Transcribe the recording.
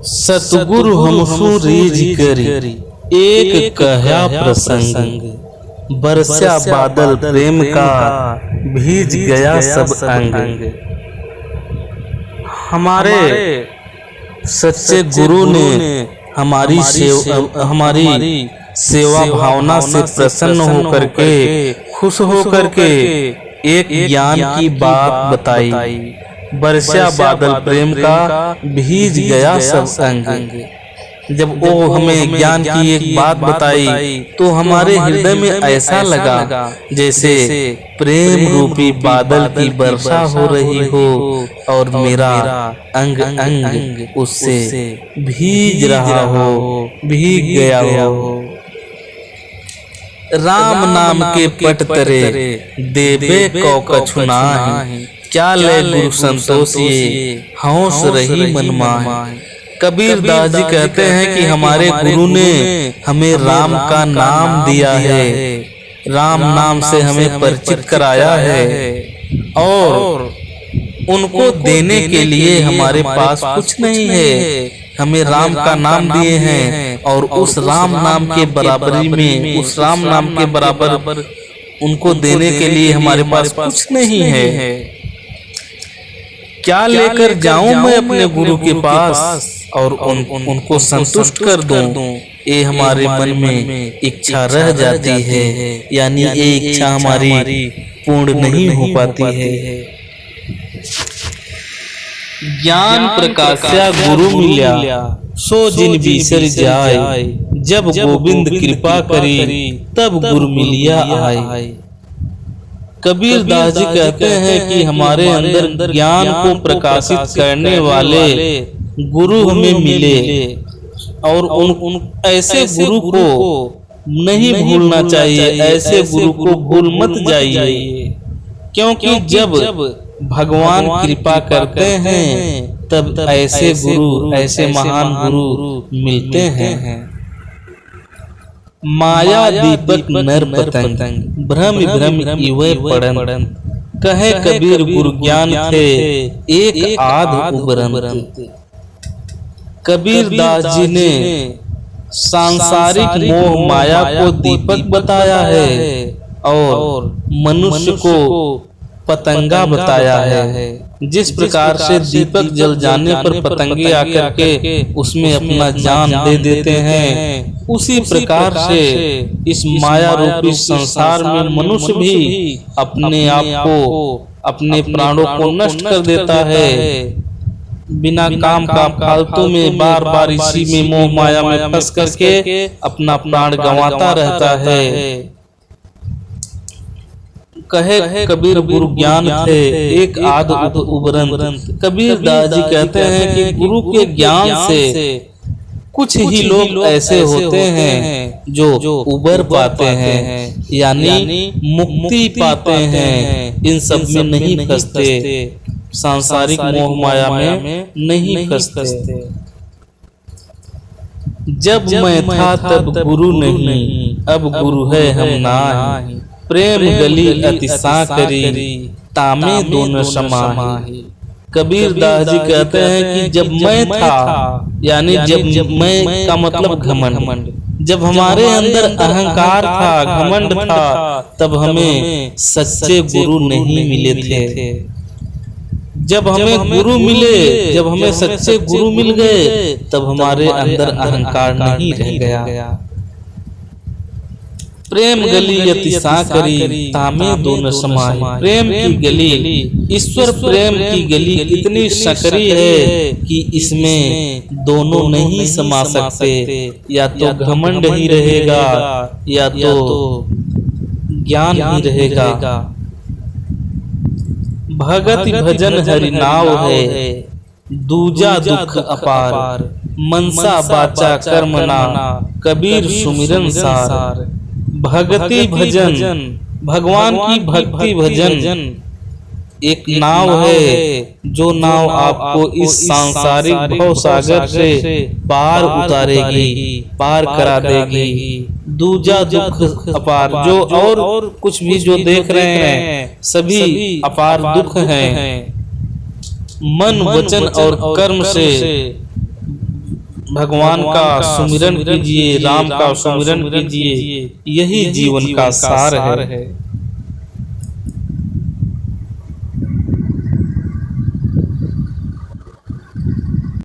सतगुरु हमसु रीझ करी एक कहया प्रसंग, बरसा बादल प्रेम का भीज गया सब अंग। हमारे सच्चे गुरु ने हमारी सेवा भावना से प्रसन्न होकर के, खुश होकर के एक ज्ञान की बात बताई। बरसा बादल प्रेम का भीज गया सब अंग। जब वो हमें ज्ञान की एक बात बताई तो हमारे हृदय में ऐसा लगा जैसे प्रेम रूपी बादल की वर्षा हो रही हो और मेरा अंग अंग उससे भीज रहा हो, भीग गया हो। राम नाम के पट तरे देवे को कछुना, क्या ले गुरु संतोषिए हौस रही मनमाहि। कबीर दास जी कहते हैं कि हमारे गुरु ने हमें राम का नाम दिया है, राम नाम से हमें परिचित कराया है और उनको देने के लिए हमारे पास कुछ नहीं है। हमें राम का नाम दिए हैं और उस राम नाम के बराबरी में, उस राम नाम के बराबर उनको देने के लिए हमारे पास कुछ नहीं है। क्या लेकर जाऊं मैं अपने गुरु के पास और उनको संतुष्ट कर दूं। ये हमारे मन में इच्छा रह जाती है, यानी ये इच्छा हमारी पूर्ण नहीं हो पाती है। ज्ञान प्रकाश्या गुरु मिल्या सो जिन बिसर जाए, जब गोविंद कृपा करी तब गुरु मिलिया आए। कबीर दास जी कहते हैं कि हमारे अंदर ज्ञान को प्रकाशित करने वाले गुरु हमें मिले और उन ऐसे गुरु को नहीं भूलना चाहिए, ऐसे गुरु को भूल मत जाइए, क्योंकि जब भगवान कृपा करते हैं तब ऐसे गुरु, ऐसे महान गुरु मिलते हैं। माया दीपक नर पतंग, भ्रम भ्रम इवै पड़न, कहे कबीर गुरु ज्ञान थे एक आध उबरन। कबीर दास जी ने सांसारिक मोह माया को दीपक बताया है और मनुष्य को पतंगा बताया है। जिस प्रकार से दीपक जल जाने पर पतंगे आकर के उसमें अपना जान दे देते हैं, उसी प्रकार से इस माया रूपी संसार में मनुष्य भी अपने आप को, अपने प्राणों को नष्ट कर देता है। बिना काम का फालतू में बार बार इसी में मोह माया में फंस करके अपना प्राण गंवाता रहता है। कहे कबीर गुरु ज्ञान थे एक आध उबरन। कबीर दास जी कहते हैं कि गुरु के ज्ञान से कुछ ही लोग ऐसे होते हैं जो उबर पाते हैं, यानी मुक्ति पाते हैं, इन सब में नहीं फंसते, सांसारिक मोह माया में नहीं फंसते। जब मैं था तब गुरु नहीं, अब गुरु है हम नाहि, प्रेम गली अतिशा करी तामे दोनों समाहि। कबीर दास जी कहते हैं कि जब मैं था, यानी जब मैं का मतलब घमंड, जब हमारे अंदर अहंकार था, घमंड था, तब हमें सच्चे गुरु नहीं मिले थे। जब हमें गुरु मिले, जब हमें सच्चे गुरु मिल गए, तब हमारे अंदर अहंकार नहीं रह गया। प्रेम गली अतिशा करी तामे दोनों समाहि। प्रेम की गली, ईश्वर प्रेम की गली इतनी सकरी है कि इसमें दोनों नहीं समा सकते। या तो घमंड ही रहेगा या तो ज्ञान ही रहेगा। भगति भजन हरि नाव है, दूजा दुख अपार, मनसा बाचा कर्मना, कबीर सुमिरन सार। भक्ति भजन, भगवान की भक्ति भजन एक नाव है, जो नाव आपको इस सांसारिक भव सागर से पार उतारेगी, पार करा देगी। दूजा दुख अपार, जो और कुछ भी जो देख रहे हैं सभी अपार दुख हैं। मन वचन और कर्म से भगवान का सुमिरन कीजिए, राम का सुमिरन कीजिए, यही जीवन का सार है।